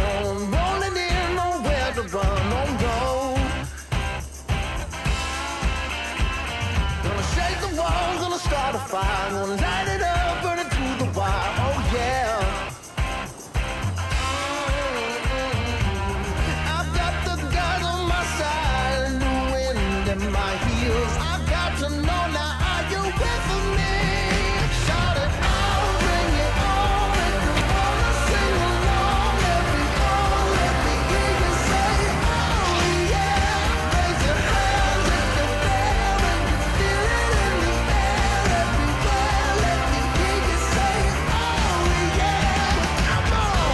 on, rolling in, nowhere to run, oh no. Gonna shake the walls, gonna start a fire, gonna light it up, burn it through the wire, oh yeah. I've got the guys on my side, the wind in my heels. I've got to know now, are you with me? Shout it out, bring it on. If you wanna sing along, let me go, let me hear you say, oh yeah. Raise your hands if you're there and you feel it in the air everywhere. Let me hear you say, oh yeah. Come on.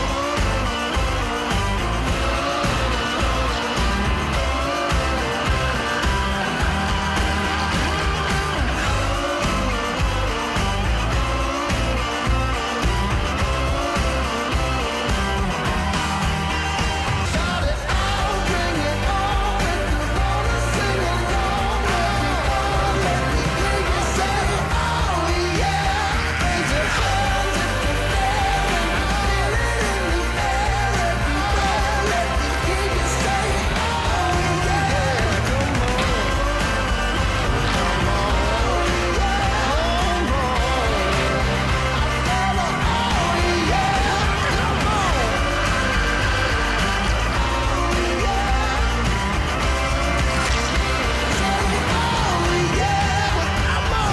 Shout it out, bring it on. If you wanna sing along, let me hear you say, oh yeah. Raise your hands if you're there and you feel it in the air everywhere. Let me hear you say, oh yeah. Come on, come on, come on. I feel it, oh yeah. Come on.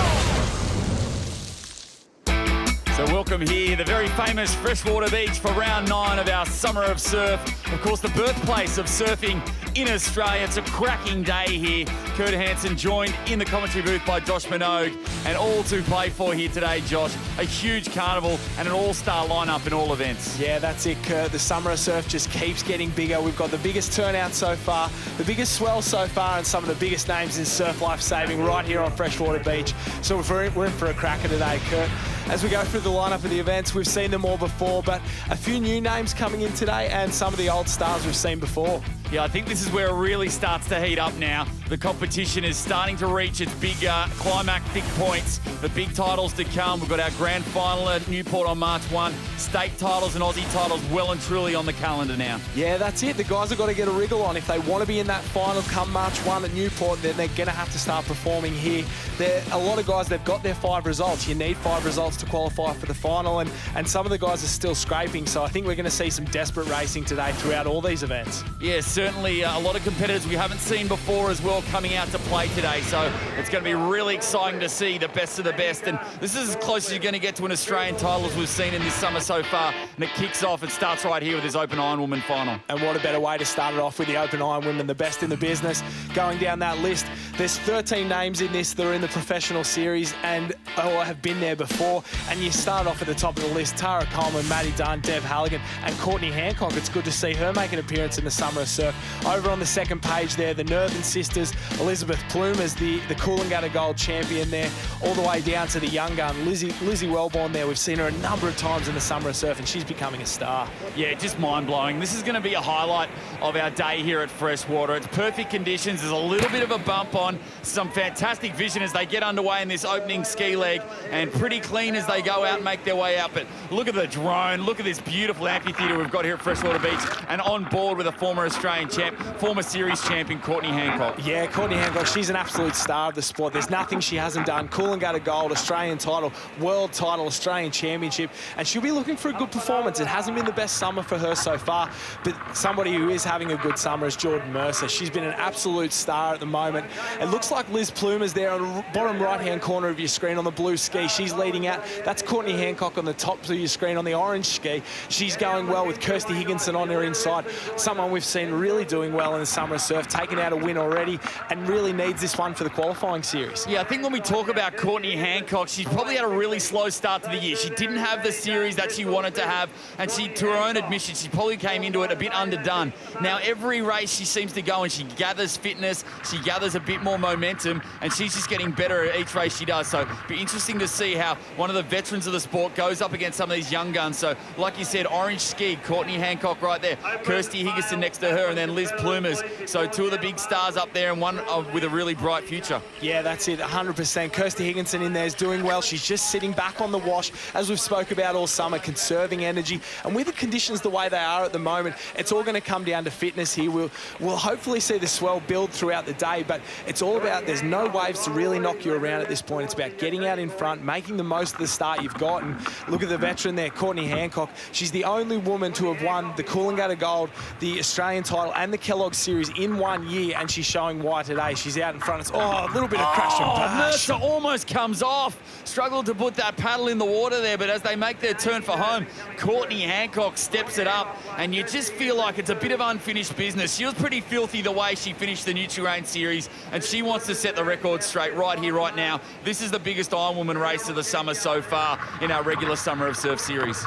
So welcome here, the very famous Freshwater Beach for round 9 of our Summer of Surf. Of course, the birthplace of surfing in Australia. It's a cracking day here. Kurt Hansen joined in the commentary booth by Josh Minogue, and all to play for here today, Josh. A huge carnival and an all-star lineup in all events. Yeah, that's it, Kurt. The Summer of Surf just keeps getting bigger. We've got the biggest turnout so far, the biggest swell so far, and some of the biggest names in surf life-saving right here on Freshwater Beach. So we're in for a cracker today, Kurt. As we go through the lineup of the events, we've seen them all before, but a few new names coming in today and some of the old stars we've seen before. Yeah, I think this is where it really starts to heat up now. The competition is starting to reach its big climactic points. The big titles to come. We've got our grand final at Newport on March 1. State titles and Aussie titles well and truly on the calendar now. Yeah, that's it. The guys have got to get a wriggle on. If they want to be in that final come March 1 at Newport, then they're going to have to start performing here. There a lot of guys, they've got their 5 results. You need 5 results to qualify for the final, and some of the guys are still scraping. So I think we're going to see some desperate racing today throughout all these events. Yeah, certainly a lot of competitors we haven't seen before as well coming out to play today. So it's going to be really exciting to see the best of the best. And this is as close as you're going to get to an Australian title as we've seen in this summer so far. And it kicks off, it starts right here with this Open Ironwoman final. And what a better way to start it off with the Open Ironwomen, the best in the business. Going down that list, there's 13 names in this that are in the professional series and have been there before. And you start off at the top of the list, Tara Coleman, Maddie Dunn, Dev Halligan, and Courtney Hancock. It's good to see her make an appearance in the Summer of Surf. Over on the second page there, the Nervin sisters, Elizabeth Plume as the Coolangatta Gold champion there, all the way down to the young gun, Lizzie Wellborn there. We've seen her a number of times in the Summer of Surf, and she's becoming a star. Yeah, just mind-blowing. This is going to be a highlight of our day here at Freshwater. It's perfect conditions. There's a little bit of a bump on, some fantastic vision as they get underway in this opening ski leg, and pretty clean as they go out and make their way out. But look at the drone. Look at this beautiful amphitheatre we've got here at Freshwater Beach, and on board with a former Australian champ, former series champion, Courtney Hancock. Yeah, Courtney Hancock, she's an absolute star of the sport. There's nothing she hasn't done. Coolangatta Gold, Australian title, world title, Australian championship, and she'll be looking for a good performance. It hasn't been the best summer for her so far, but somebody who is having a good summer is Jordan Mercer. She's been an absolute star at the moment. It looks like Liz Plume is there on the bottom right-hand corner of your screen on the blue ski. She's leading out. That's Courtney Hancock on the top of your screen on the orange ski. She's going well with Kirsty Higginson on her inside. Someone we've seen really doing well in the Summer of Surf, taking out a win already, and really needs this one for the qualifying series. Yeah, I think when we talk about Courtney Hancock, she's probably had a really slow start to the year. She didn't have the series that she wanted to have, and she, to her own admission, she probably came into it a bit underdone. Now, every race she seems to go and she gathers fitness, she gathers a bit more momentum, and she's just getting better at each race she does. So, be interesting to see how one of the veterans of the sport goes up against some of these young guns. So, like you said, orange ski, Courtney Hancock right there, Kirsty Higginson next to her, and then Liz Plumers. So two of the big stars up there, and one with a really bright future. Yeah, that's it, 100%. Kirsty Higginson in there is doing well. She's just sitting back on the wash, as we've spoke about all summer, conserving energy. And with the conditions the way they are at the moment, it's all going to come down to fitness here. We'll hopefully see the swell build throughout the day, but it's all about, there's no waves to really knock you around at this point. It's about getting out in front, making the most of the start you've got. And look at the veteran there, Courtney Hancock. She's the only woman to have won the Coolangatta Gold, the Australian title, and the Kellogg Series in 1 year, and she's showing why today. She's out in front. It's, a little bit of crash and bash. Mercer almost comes off. Struggled to put that paddle in the water there, but as they make their turn for home, Courtney Hancock steps it up, and you just feel like it's a bit of unfinished business. She was pretty filthy the way she finished the Nutri-Rain Series, and she wants to set the record straight right here, right now. This is the biggest Ironwoman race of the summer so far in our regular Summer of Surf series.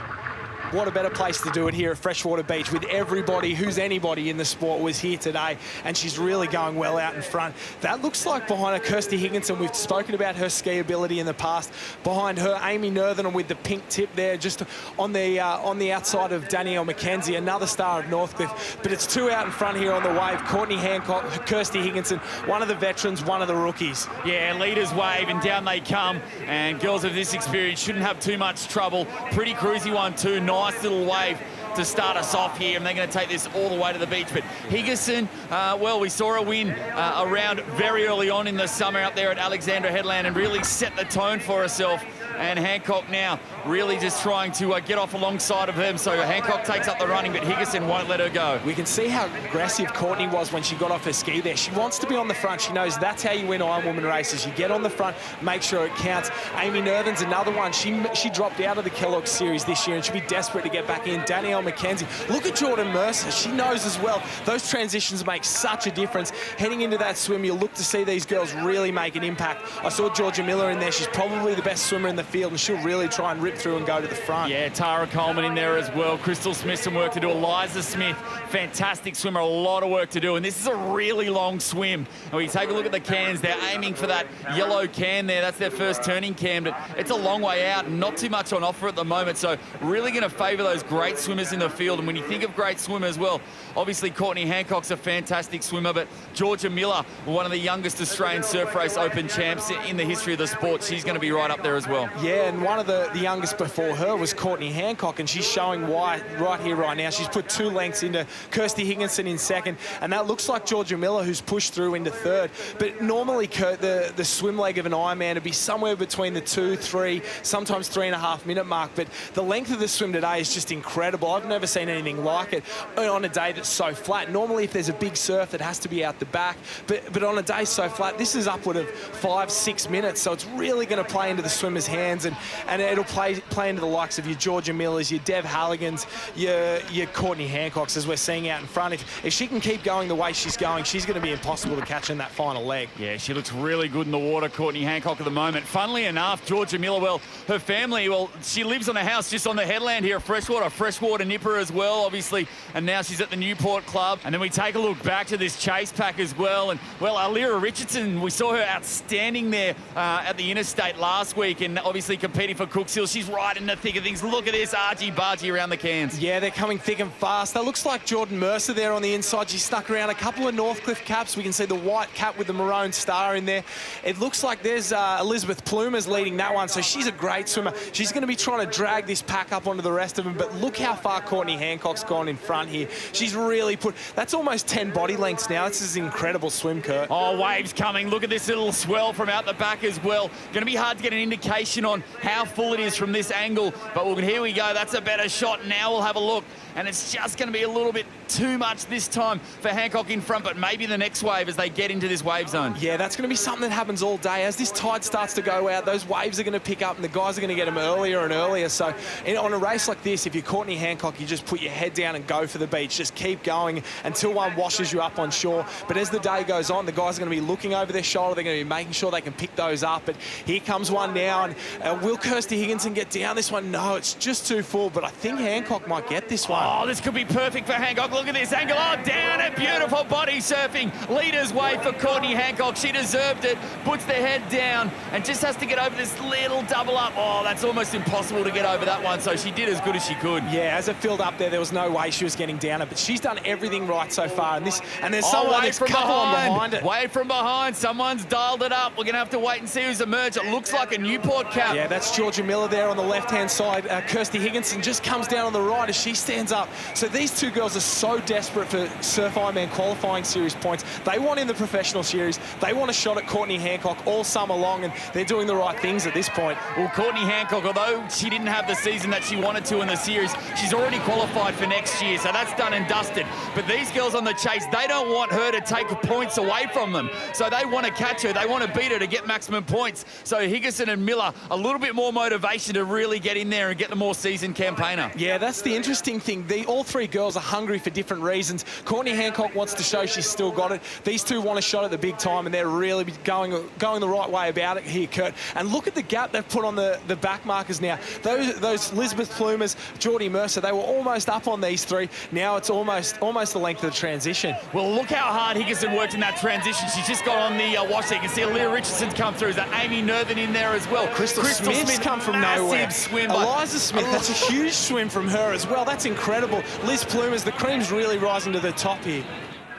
What a better place to do it here at Freshwater Beach, with everybody who's anybody in the sport was here today, and she's really going well out in front. That looks like behind her, Kirsty Higginson. We've spoken about her ski ability in the past. Behind her, Amy Northern with the pink tip there, just on the outside of Danielle McKenzie, another star of Northcliffe. But it's two out in front here on the wave. Courtney Hancock, Kirsty Higginson, one of the veterans, one of the rookies. Yeah, leaders wave and down they come, and girls of this experience shouldn't have too much trouble. Pretty cruisy one too. Nice little wave to start us off here, and they're going to take this all the way to the beach. But Higginson, well, we saw her win a round very early on in the summer up there at Alexandra Headland and really set the tone for herself. And Hancock now really just trying to get off alongside of them. So Hancock takes up the running, but Higginson won't let her go. We can see how aggressive Courtney was when she got off her ski there. She wants to be on the front. She knows that's how you win Ironwoman races. You get on the front, make sure it counts. Amy Northern's another one. She dropped out of the Kellogg Series this year, and she'll be desperate to get back in. Danielle McKenzie. Look at Jordan Mercer. She knows as well. Those transitions make such a difference. Heading into that swim, you'll look to see these girls really make an impact. I saw Georgia Miller in there. She's probably the best swimmer in the field, and she'll really try and rip through and go to the front. Yeah, Tara Coleman in there as well. Crystal Smith, some work to do. Eliza Smith, fantastic swimmer, a lot of work to do. And this is a really long swim. And we take a look at the cans. They're aiming for that yellow can there. That's their first turning can, but it's a long way out and not too much on offer at the moment. So really going to favour those great swimmers in the field. And when you think of great swimmers, well, obviously Courtney Hancock's a fantastic swimmer, but Georgia Miller, one of the youngest Australian Surf Race Open champs in the history of the sport, she's going to be right up there as well. Yeah, and one of the youngest before her was Courtney Hancock, and she's showing why right here, right now. She's put 2 lengths into Kirsty Higginson in second, and that looks like Georgia Miller, who's pushed through into third. But normally, the swim leg of an Ironman would be somewhere between the 2, 3, sometimes 3.5 minute mark. But the length of the swim today is just incredible. I've never seen anything like it on a day that's so flat. Normally, if there's a big surf, it has to be out the back. But on a day so flat, this is upward of 5, 6 minutes. So it's really going to play into the swimmer's hands, and it'll play into the likes of your Georgia Millers, your Dev Halligans, your Courtney Hancocks, as we're seeing out in front. If she can keep going the way she's going, she's going to be impossible to catch in that final leg. Yeah, she looks really good in the water, Courtney Hancock, at the moment. Funnily enough, Georgia Miller, well, her family, well, she lives on a house just on the headland here at Freshwater nipper as well, obviously, and now she's at the Newport Club. And then we take a look back to this chase pack as well, and, well, Alira Richardson, we saw her outstanding there at the interstate last week, and obviously competing for Cooks Hill. She's right in the thick of things. Look at this argy-bargy around the cans. Yeah, they're coming thick and fast. That looks like Jordan Mercer there on the inside. She snuck around a couple of Northcliffe caps. We can see the white cap with the maroon star in there. It looks like there's Elizabeth Plumers leading that one, so she's a great swimmer. She's going to be trying to drag this pack up onto the rest of them, but look how far Courtney Hancock's gone in front here. She's really that's almost 10 body lengths now. This is an incredible swim, Kurt. Oh, waves coming. Look at this little swell from out the back as well. Going to be hard to get an indication on how full it is from this angle, but here we go. That's a better shot. Now we'll have a look, and it's just going to be a little bit too much this time for Hancock in front, but maybe the next wave as they get into this wave zone. Yeah, that's going to be something that happens all day. As this tide starts to go out, those waves are going to pick up, and the guys are going to get them earlier and earlier. So on a race like this, if you're Courtney Hancock, you just put your head down and go for the beach. Just keep going until one washes you up on shore. But as the day goes on, the guys are going to be looking over their shoulder. They're going to be making sure they can pick those up. But here comes one now, and Will Kirsty Higginson get down this one? No, it's just too full, but I think Hancock might get this one. Oh, this could be perfect for Hancock. Look at this angle. Oh, down it. Beautiful body surfing. Leader's way for Courtney Hancock. She deserved it. Puts the head down and just has to get over this little double up. Oh, that's almost impossible to get over that one, so she did as good as she could. Yeah, as it filled up there was no way she was getting down it, but she's done everything right so far. And there's someone way from behind it. Way from behind. Someone's dialed it up. We're going to have to wait and see who's emerged. It looks like a Newport cap. Yeah, that's Georgia Miller there on the left-hand side. Kirsty Higginson just comes down on the right as she stands up. So these two girls are so desperate for Surf Ironman qualifying series points. They want in the professional series. They want a shot at Courtney Hancock all summer long, and they're doing the right things at this point. Well, Courtney Hancock, although she didn't have the season that she wanted to in the series, she's already qualified for next year, so that's done and dusted. But these girls on the chase, they don't want her to take points away from them. So they want to catch her. They want to beat her to get maximum points. So Higginson and Miller, a little bit more motivation to really get in there and get the more seasoned campaigner. Yeah, that's the interesting thing. All three girls are hungry for different reasons. Courtney Hancock wants to show she's still got it. These two want a shot at the big time, and they're really going the right way about it here, Kurt. And look at the gap they've put on the back markers now. Those Elizabeth Plumers, Geordie Mercer, they were almost up on these three. Now it's almost the length of the transition. Well, look how hard Higginson worked in that transition. She's just got on the wash there. You can see Leah Richardson's come through. Is that Amy Nerthen in there as well? Crystal Smith's come from nowhere. Swim. Eliza Smith, that's a huge swim from her as well. That's incredible. Liz Plumers, the cream's really rising to the top here.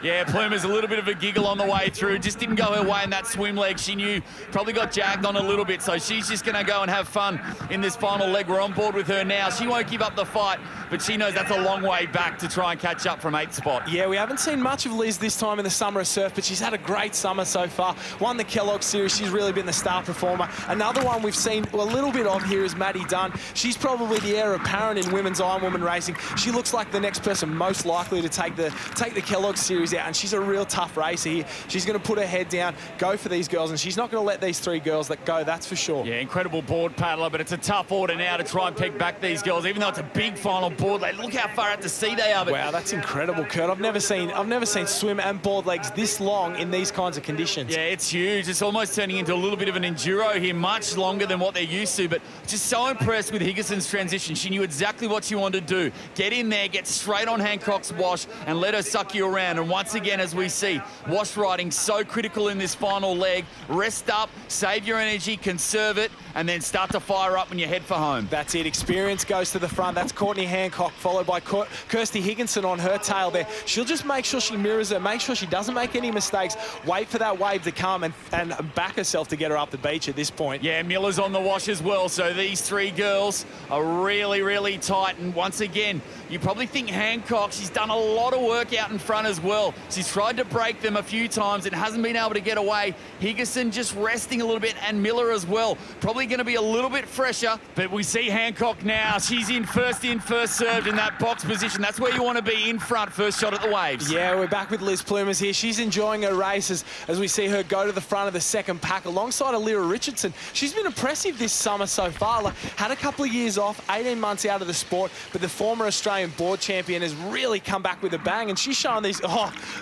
Yeah, Plumer's a little bit of a giggle on the way through. Just didn't go her way in that swim leg. She knew, probably got jagged on a little bit, so she's just going to go and have fun in this final leg. We're on board with her now. She won't give up the fight, but she knows that's a long way back to try and catch up from 8th spot. Yeah, we haven't seen much of Liz this time in the summer of surf, but she's had a great summer so far. Won the Kellogg Series. She's really been the star performer. Another one we've seen a little bit of here is Maddie Dunn. She's probably the heir apparent in women's Ironwoman racing. She looks like the next person most likely to take the Kellogg Series out, and she's a real tough racer here. She's going to put her head down, go for these girls, and she's not going to let these three girls go, that's for sure. Yeah, incredible board paddler, but it's a tough order now to try and peg back these girls, even though it's a big final board leg. Look how far out to sea they are. But wow, that's incredible, Kurt. I've never seen swim and board legs this long in these kinds of conditions. Yeah, it's huge. It's almost turning into a little bit of an enduro here, much longer than what they're used to, but just so impressed with Higginson's transition. She knew exactly what she wanted to do. Get in there, get straight on Hancock's wash, and let her suck you around. And once again, as we see, wash riding so critical in this final leg. Rest up, save your energy, conserve it, and then start to fire up when you head for home. That's it. Experience goes to the front. That's Courtney Hancock, followed by Kirsty Higginson on her tail there. She'll just make sure she mirrors her, make sure she doesn't make any mistakes, wait for that wave to come and back herself to get her up the beach at this point. Yeah, Miller's on the wash as well, so these three girls are really, really tight. And once again, you probably think Hancock, she's done a lot of work out in front as well. She's tried to break them a few times and hasn't been able to get away. Higginson just resting a little bit, and Miller as well. Probably going to be a little bit fresher, but we see Hancock now. She's in, first served in that box position. That's where you want to be, in front, first shot at the waves. Yeah, we're back with Liz Plumers here. She's enjoying her races as we see her go to the front of the second pack alongside Alira Richardson. She's been impressive this summer so far. Had a couple of years off, 18 months out of the sport, but the former Australian board champion has really come back with a bang, and she's showing these,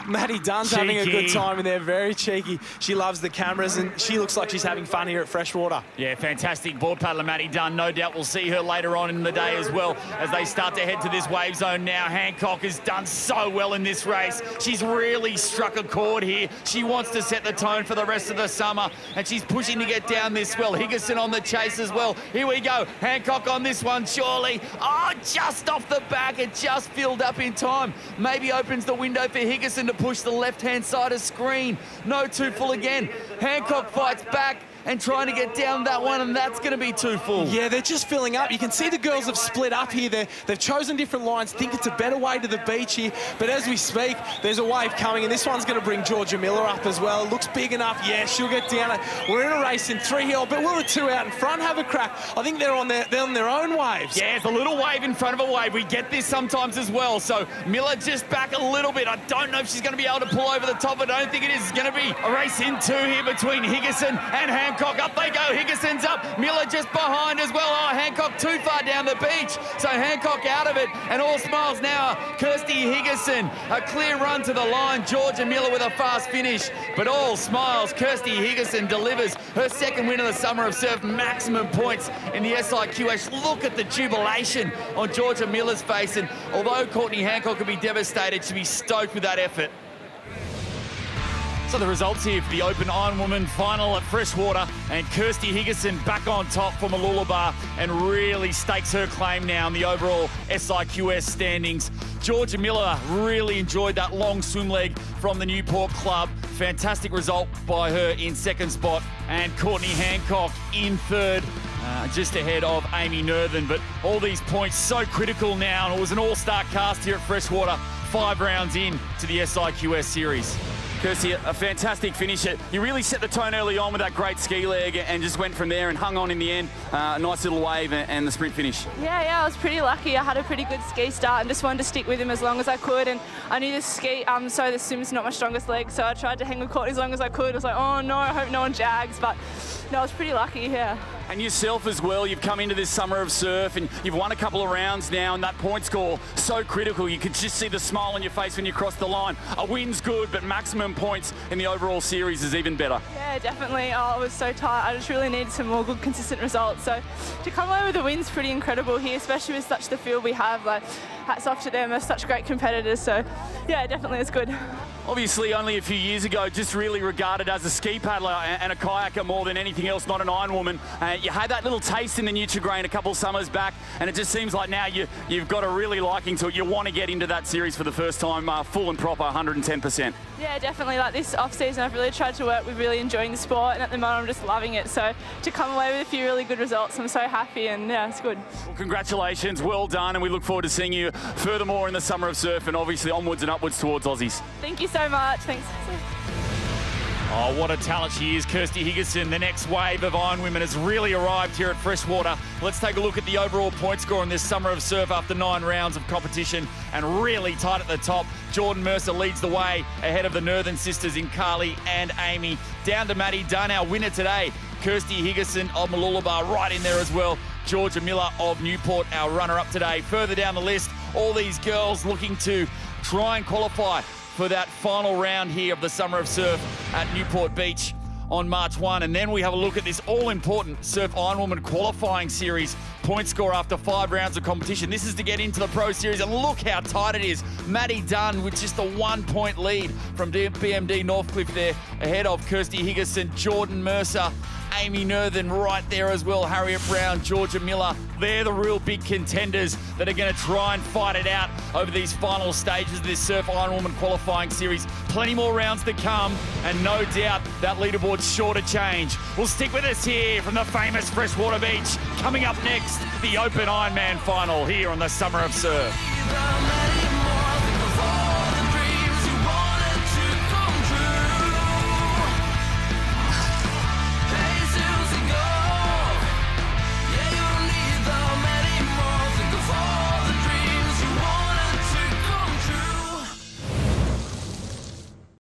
Maddie Dunn's cheeky. Having a good time in there, very cheeky. She loves the cameras, and she looks like she's having fun here at Freshwater. Yeah, fantastic board paddler, Maddie Dunn. No doubt we'll see her later on in the day as well as they start to head to this wave zone now. Hancock has done so well in this race. She's really struck a chord here. She wants to set the tone for the rest of the summer, and she's pushing to get down this well. Higginson on the chase as well. Here we go. Hancock on this one, surely. Oh, just off the back. It just filled up in time. Maybe opens the window for Higginson to push the left-hand side of screen. No, too full again. Hancock fights back and trying to get down that one, and that's going to be too full. Yeah, they're just filling up. You can see the girls have split up here. They've chosen different lines, think it's a better way to the beach here, but as we speak, there's a wave coming, and this one's going to bring Georgia Miller up as well. It looks big enough. Yeah, she'll get down it. We're in a race in 3 here, but will the two out in front have a crack? I think they're on their own waves. Yeah, it's a little wave in front of a wave. We get this sometimes as well, so Miller just back a little bit. I don't know if she's going to be able to pull over the top. I don't think it is. It's going to be a race in 2 here between Higginson and Hancock. Hancock. Up they go. Higginson's up. Miller just behind as well. Oh, Hancock too far down the beach. So Hancock out of it. And all smiles now. Kirsty Higginson. A clear run to the line. Georgia Miller with a fast finish. But all smiles. Kirsty Higginson delivers her second win of the Summer of Surf. Maximum points in the SIQH. Look at the jubilation on Georgia Miller's face. And although Courtney Hancock could be devastated, she'll be stoked with that effort. So the results here for the Open Ironwoman final at Freshwater, and Kirsty Higginson back on top for Mooloolaba and really stakes her claim now in the overall SIQS standings. Georgia Miller really enjoyed that long swim leg from the Newport club. Fantastic result by her in second spot, and Courtney Hancock in third. Just ahead of Amy Nerthen, but all these points so critical now, and it was an all-star cast here at Freshwater, 5 rounds in to the SIQS series. Kirsty, a fantastic finish. You really set the tone early on with that great ski leg and just went from there and hung on in the end. A nice little wave and the sprint finish. Yeah, I was pretty lucky. I had a pretty good ski start and just wanted to stick with him as long as I could. And I knew the ski, so the swim's not my strongest leg, so I tried to hang with Courtney as long as I could. I was like, oh no, I hope no one jags, but no, I was pretty lucky, yeah. And yourself as well, you've come into this Summer of Surf and you've won a couple of rounds now, and that point score, so critical. You could just see the smile on your face when you cross the line. A win's good, but maximum points in the overall series is even better. Yeah, definitely. I was so tight. I just really needed some more good, consistent results. So to come away with a win's pretty incredible here, especially with such the field we have. Like, hats off to them. They're such great competitors. So yeah, definitely it's good. Obviously, only a few years ago, just really regarded as a ski paddler and a kayaker more than anything else, not an Ironwoman. You had that little taste in the Nutrigrain a couple summers back, and it just seems like now you've got a really liking to it. You want to get into that series for the first time, full and proper, 110%. Yeah, definitely. Like this off-season, I've really tried to work with really enjoying the sport, and at the moment I'm just loving it. So to come away with a few really good results, I'm so happy, and yeah, it's good. Well, congratulations, well done, and we look forward to seeing you furthermore in the Summer of Surf and obviously onwards and upwards towards Aussies. Thank you so much. Thanks. Oh, what a talent she is, Kirsty Higginson. The next wave of Ironwomen has really arrived here at Freshwater. Let's take a look at the overall point score in this Summer of Surf after 9 rounds of competition, and really tight at the top. Jordan Mercer leads the way ahead of the Nerthen sisters in Carly and Amy. Down to Maddie Dunn, our winner today. Kirsty Higginson of Mooloolaba right in there as well. Georgia Miller of Newport, our runner-up today. Further down the list, all these girls looking to try and qualify for that final round here of the Summer of Surf at Newport Beach on March 1. And then we have a look at this all-important Surf Ironwoman qualifying series point score after 5 rounds of competition. This is to get into the Pro Series, and look how tight it is. Maddie Dunn with just a 1-point lead from BMD Northcliffe there, ahead of Kirsty Higginson, Jordan Mercer, Amy Nerthen right there as well, Harriet Brown, Georgia Miller. They're the real big contenders that are going to try and fight it out over these final stages of this Surf Ironwoman qualifying series. Plenty more rounds to come, and no doubt that leaderboard's sure to change. We'll stick with us here from the famous Freshwater Beach. Coming up next, the Open Ironman final here on the Summer of Surf.